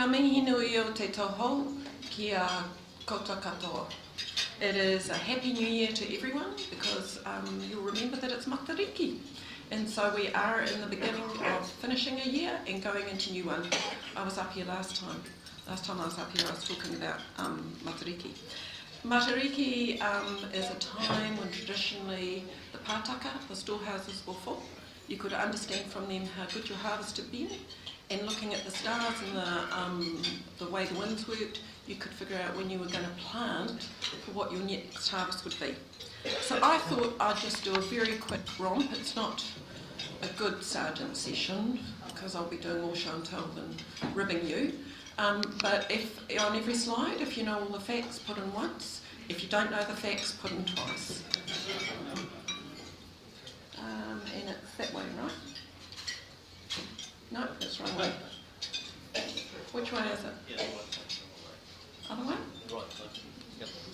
Ka mihi nui o te toho kia koutou katoa. It is a happy new year to everyone because you'll remember that it's Matariki. And so we are in the beginning of finishing a year and going into a new one. I was up here last time. Last time I was up here I was talking about Matariki. Matariki is a time when traditionally the pātaka, the storehouses were full. You could understand from them how good your harvest had been, and looking at the stars and the way the winds worked, you could figure out when you were going to plant for what your next harvest would be. So I thought I'd just do a very quick romp. It's not a good sergeant session because I'll be doing more show and tell than ribbing you. But if on every slide, if you know all the facts, put in once. If you don't know the facts, put in twice. And it's that way, right? No, that's the wrong way. Which way is it? Other way?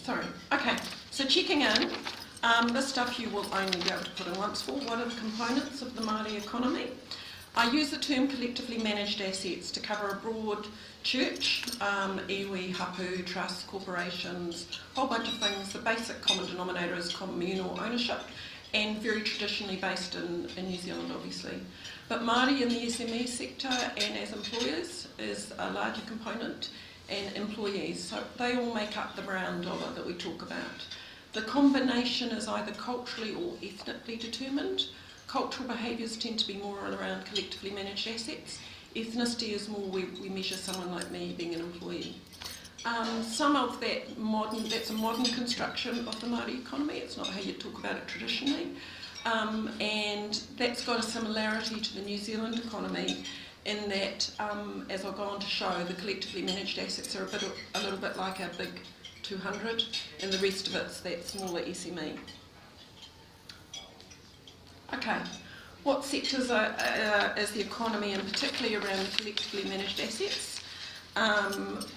Sorry. Okay, so checking in. This stuff you will only be able to put in once for. What are the components of the Māori economy? I use the term collectively managed assets to cover a broad church, iwi, hapu, trusts, corporations, a whole bunch of things. The basic common denominator is communal ownership, and very traditionally based in New Zealand, obviously. But Māori in the SME sector and as employers is a larger component, and employees. So they all make up the brown dollar that we talk about. The combination is either culturally or ethnically determined. Cultural behaviours tend to be more around collectively managed assets. Ethnicity is more where we measure someone like me being an employee. Some of that's a modern construction of the Māori economy. It's not how you talk about it traditionally. And that's got a similarity to the New Zealand economy in that, as I'll go on to show, the collectively managed assets are a little bit like our big 200, and the rest of it's that smaller SME. Okay, what sectors is the economy, and particularly around the collectively managed assets?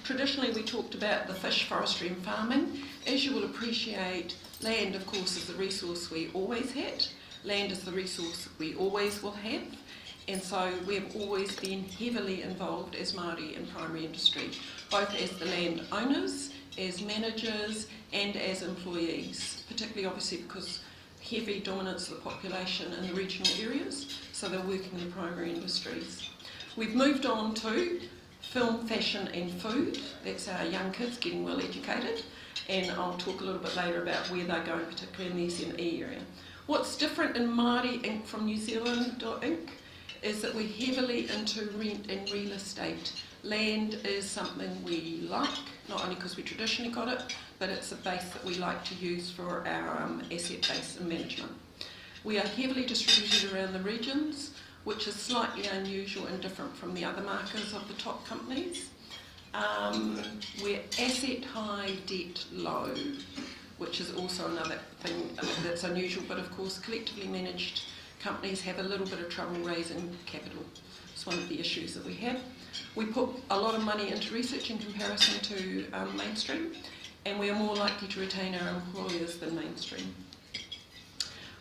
Traditionally we talked about the fish, forestry and farming. As you will appreciate, land of course is the resource we always had. Land is the resource we always will have, and so we've always been heavily involved as Māori in primary industry, both as the land owners, as managers and as employees, particularly obviously because heavy dominance of the population in the regional areas, so they're working in the primary industries. We've moved on to film, fashion and food. That's our young kids getting well educated, and I'll talk a little bit later about where they're going, particularly in the SME area. What's different in Māori Inc. from New Zealand Inc. is that we're heavily into rent and real estate. Land is something we like, not only because we traditionally got it, but it's a base that we like to use for our asset base and management. We are heavily distributed around the regions, which is slightly unusual and different from the other markers of the top companies. We're asset high, debt low, which is also another thing that's unusual, but of course collectively managed companies have a little bit of trouble raising capital. It's one of the issues that we have. We put a lot of money into research in comparison to mainstream, and we are more likely to retain our employers than mainstream.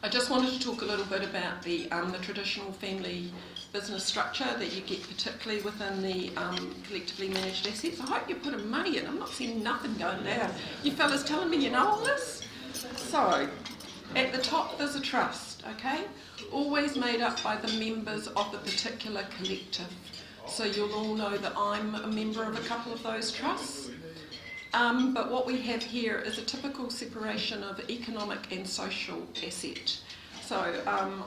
I just wanted to talk a little bit about the traditional family business structure that you get particularly within the collectively managed assets. I hope you're putting money in. I'm not seeing nothing going down. You fellas telling me you know all this? So, at the top there's a trust, okay? Always made up by the members of the particular collective. So you'll all know that I'm a member of a couple of those trusts. But what we have here is a typical separation of economic and social asset. So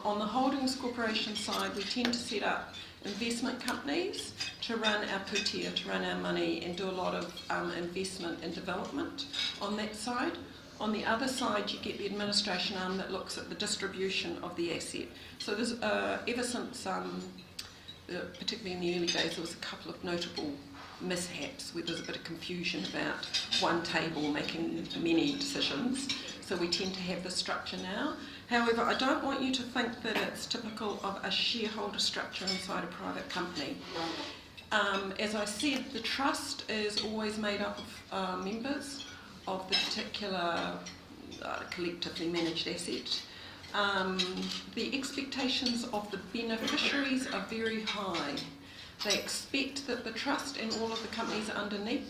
on the holdings corporation side, we tend to set up investment companies to run our putia, to run our money and do a lot of investment and development on that side. On the other side, you get the administration arm that looks at the distribution of the asset. So there's, ever since, particularly in the early days, there was a couple of notable mishaps where there's a bit of confusion about one table making many decisions. So we tend to have this structure now. However, I don't want you to think that it's typical of a shareholder structure inside a private company. As I said, the trust is always made up of members of the particular collectively managed asset. The expectations of the beneficiaries are very high. They expect that the trust and all of the companies underneath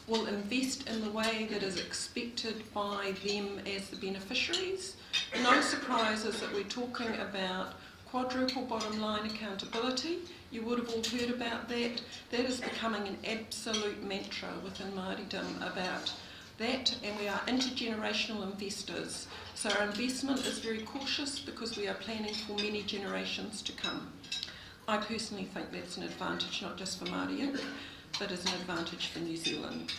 will invest in the way that is expected by them as the beneficiaries. No surprises that we're talking about quadruple bottom line accountability. You would have all heard about that. That is becoming an absolute mantra within Māoridom about that, and we are intergenerational investors. So our investment is very cautious because we are planning for many generations to come. I personally think that's an advantage not just for Māori Inc, but as an advantage for New Zealand.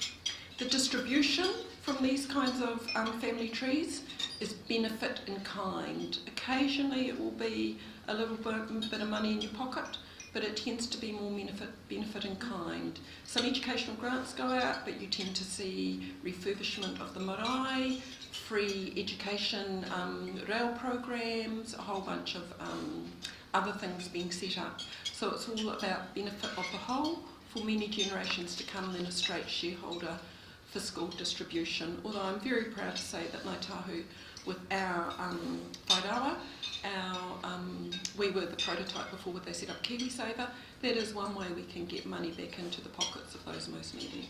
The distribution from these kinds of family trees is benefit in kind. Occasionally it will be a little bit of money in your pocket, but it tends to be more benefit in kind. Some educational grants go out, but you tend to see refurbishment of the marae, free education rail programs, a whole bunch of other things being set up. So it's all about benefit of the whole for many generations to come than a straight shareholder fiscal distribution. Although I'm very proud to say that Ngāi Tahu, with our whairawa, we were the prototype before they set up KiwiSaver. That is one way we can get money back into the pockets of those most needy.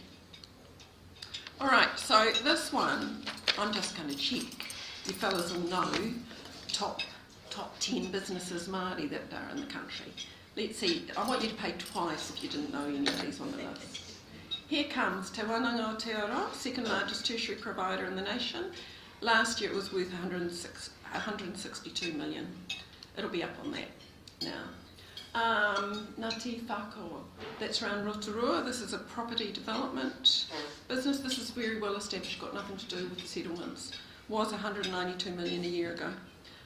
Alright, so this one, I'm just going to check. You fellas all know top 10 businesses Māori that are in the country. Let's see, I want you to pay twice if you didn't know any of these on the list. Here comes Te Wānanga Aotearoa, second largest tertiary provider in the nation. Last year it was worth 162 million. It'll be up on that now. Ngāti Whākoa, that's around Rotorua. This is a property development business. This is very well established, got nothing to do with the settlements. Was 192 million a year ago.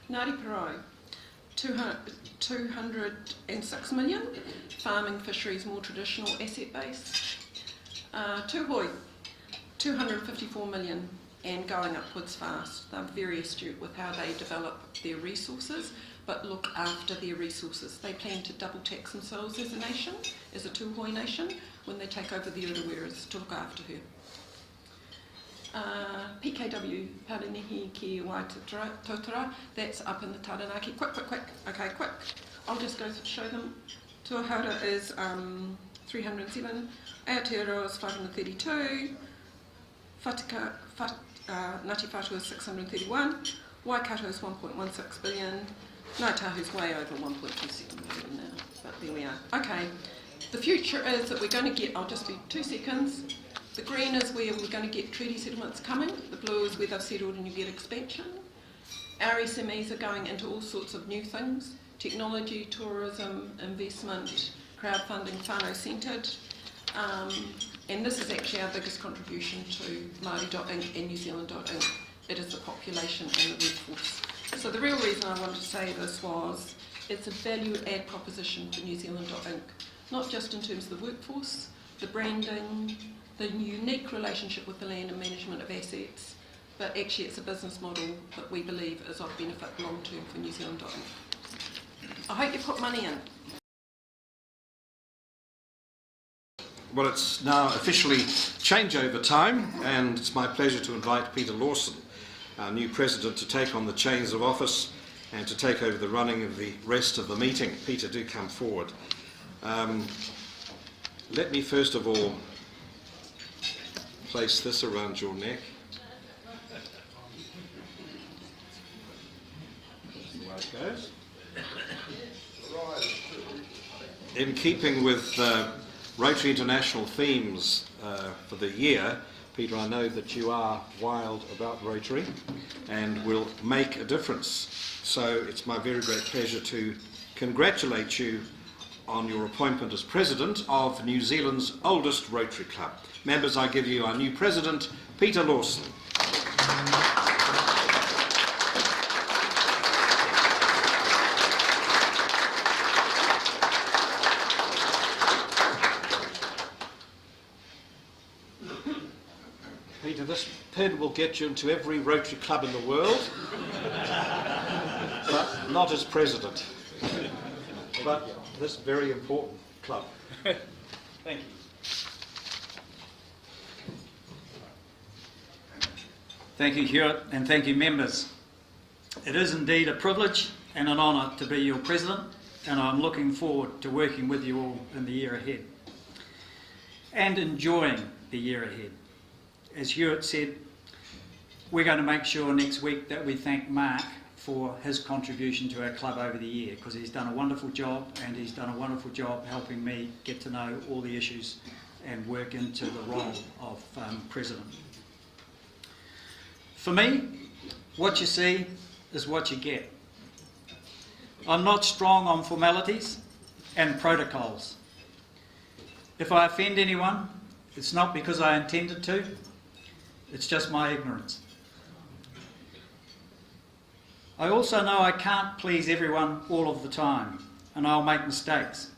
Ngāti Porou, 206 million. Farming, fisheries, more traditional asset base. Tūhoi, 254 million and going upwards fast. They're very astute with how they develop their resources, but look after their resources. They plan to double tax themselves as a nation, as a Tūhoi nation, when they take over the Uruweras to look after her. PKW, Parinihi Ki Waitotara, that's up in the Taranaki. Quick. Okay, quick. I'll just go show them. Tuahara is 307, Aotearoa is 532, Ngāti Whātua is 631, Waikato is 1.16 billion, Ngāi Tahu's way over 1.27 billion now, but there we are. Okay, the future is that we're going to get, I'll just do 2 seconds, the green is where we're going to get treaty settlements coming, the blue is where they've settled and you get expansion. Our SMEs are going into all sorts of new things, technology, tourism, investment, crowdfunding, whānau-centred, and this is actually our biggest contribution to Māori.inc and New Zealand.inc. It is the population and the workforce. So the real reason I wanted to say this was it's a value add proposition for New Zealand.inc, not just in terms of the workforce, the branding, the unique relationship with the land and management of assets, but actually it's a business model that we believe is of benefit long term for New Zealand.inc. I hope you put money in. Well, it's now officially changeover time, and it's my pleasure to invite Peter Lawson, our new president, to take on the chains of office and to take over the running of the rest of the meeting. Peter, do come forward. Let me first of all place this around your neck. That's the way it goes. In keeping with Rotary International themes for the year, Peter, I know that you are wild about Rotary and will make a difference. So it's my very great pleasure to congratulate you on your appointment as President of New Zealand's oldest Rotary Club. Members, I give you our new President, Peter Lawson. Peter, this pin will get you into every Rotary Club in the world, but not as President. But this very important club. Thank you. Thank you, Hewitt, and thank you, members. It is indeed a privilege and an honour to be your President and I'm looking forward to working with you all in the year ahead and enjoying the year ahead. As Hewitt said, we're going to make sure next week that we thank Mark for his contribution to our club over the year, because he's done a wonderful job, and he's done a wonderful job helping me get to know all the issues and work into the role of president. For me, what you see is what you get. I'm not strong on formalities and protocols. If I offend anyone, it's not because I intended to, it's just my ignorance. I also know I can't please everyone all of the time, and I'll make mistakes.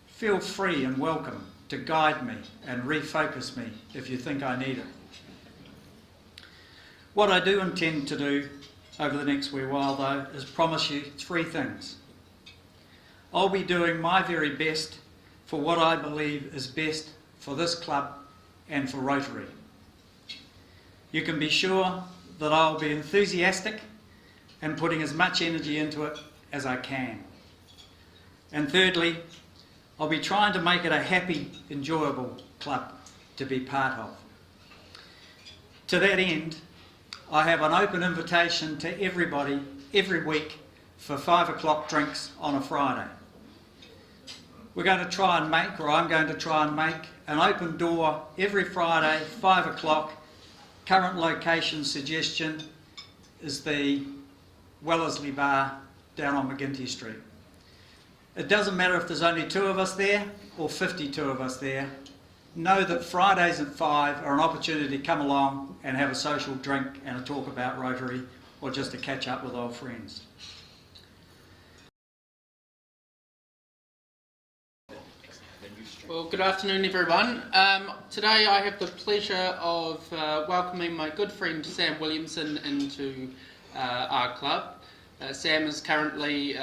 Feel free and welcome to guide me and refocus me if you think I need it. What I do intend to do over the next wee while, though, is promise you 3 things. I'll be doing my very best for what I believe is best for this club and for Rotary. You can be sure that I'll be enthusiastic and putting as much energy into it as I can. And thirdly, I'll be trying to make it a happy, enjoyable club to be part of. To that end, I have an open invitation to everybody every week for 5 o'clock drinks on a Friday. We're going to try and make, or I'm going to try and make, an open door every Friday, 5 o'clock. Current location suggestion is the Wellesley Bar down on McGinty Street. It doesn't matter if there's only 2 of us there or 52 of us there. Know that Fridays at 5 are an opportunity to come along and have a social drink and a talk about Rotary, or just to catch up with old friends. Well, good afternoon everyone. Today I have the pleasure of welcoming my good friend Sam Williamson into our club. Sam is currently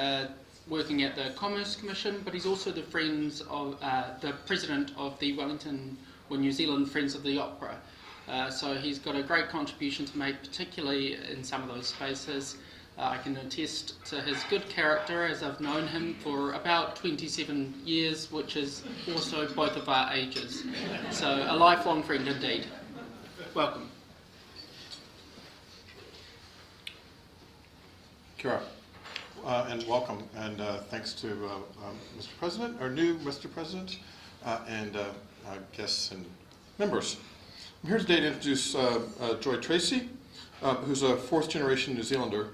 working at the Commerce Commission, but he's also the president of the Wellington, or New Zealand Friends of the Opera. So he's got a great contribution to make, particularly in some of those spaces. I can attest to his good character, as I've known him for about 27 years, which is also both of our ages. So a lifelong friend indeed. Welcome. Kia ora. And welcome, and thanks to Mr. President, our new Mr. President, and guests and members. I'm here today to introduce Joy Tracey, who's a 4th generation New Zealander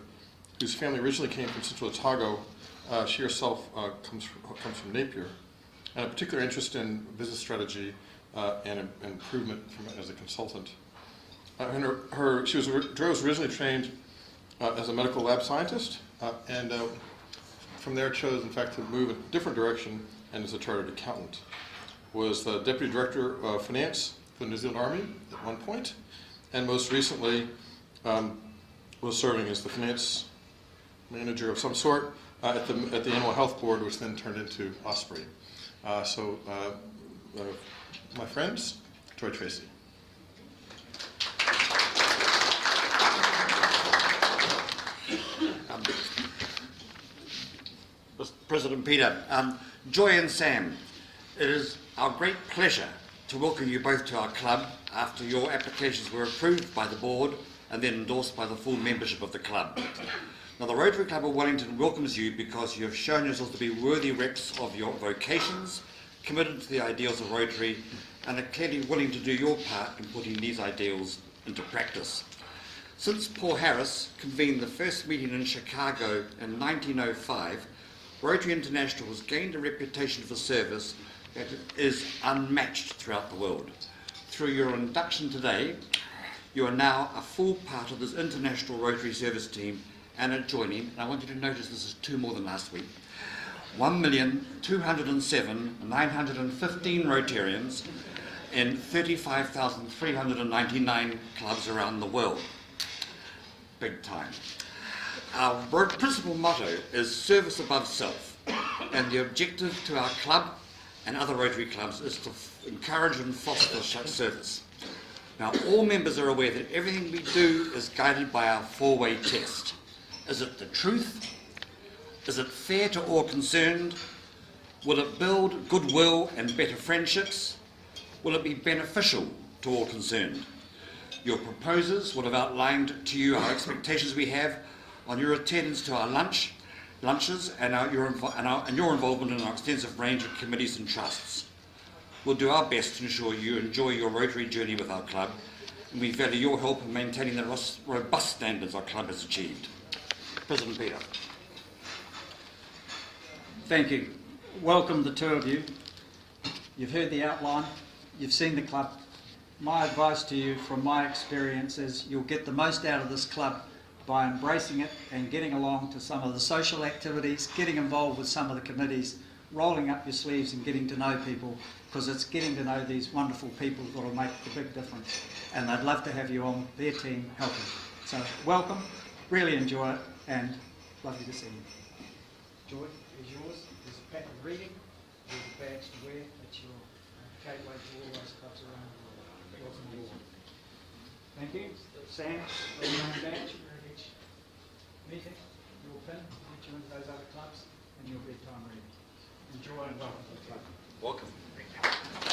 whose family originally came from Central Otago. She herself comes from Napier, and a particular interest in business strategy and improvement as a consultant. Joy was originally trained as a medical lab scientist, and from there chose, in fact, to move in a different direction, and as a chartered accountant. Was the Deputy Director of Finance for the New Zealand Army at one point, and most recently was serving as the finance manager of some sort at the Animal Health Board, which then turned into Osprey. My friends, Joy Tracey. President Peter, Joy and Sam, it is our great pleasure to welcome you both to our club after your applications were approved by the board and then endorsed by the full membership of the club. Now, the Rotary Club of Wellington welcomes you because you have shown yourselves to be worthy reps of your vocations, committed to the ideals of Rotary, and are clearly willing to do your part in putting these ideals into practice. Since Paul Harris convened the first meeting in Chicago in 1905, Rotary International has gained a reputation for service that is unmatched throughout the world. Through your induction today, you are now a full part of this international Rotary service team and are joining, and I want you to notice this is 2 more than last week, 1,207,915 Rotarians in 35,399 clubs around the world. Big time. Our principal motto is service above self, and the objective to our club and other Rotary clubs is to encourage and foster such service. Now, all members are aware that everything we do is guided by our 4-way test. Is it the truth, Is it fair to all concerned? Will it build goodwill and better friendships? Will it be beneficial to all concerned? Your proposers would have outlined to you our expectations we have on your attendance to our lunches and your involvement in our extensive range of committees and trusts. We'll do our best to ensure you enjoy your Rotary journey with our club, and we value your help in maintaining the robust standards our club has achieved. President Peter. Thank you. Welcome the two of you. You've heard the outline, you've seen the club. My advice to you from my experience is you'll get the most out of this club by embracing it and getting along to some of the social activities, getting involved with some of the committees, rolling up your sleeves and getting to know people, because it's getting to know these wonderful people that will make the big difference. And they'd love to have you on their team helping. So welcome, really enjoy it, and lovely to see you. Joy is yours. There's a pack of reading, there's a badge to wear. It's your gateway to all those clubs around the world. Welcome aboard. Thank you. Sam, your own badge at each meeting, your pin, get you into those other clubs, and your bedtime reading. Enjoy and welcome to the club. Welcome.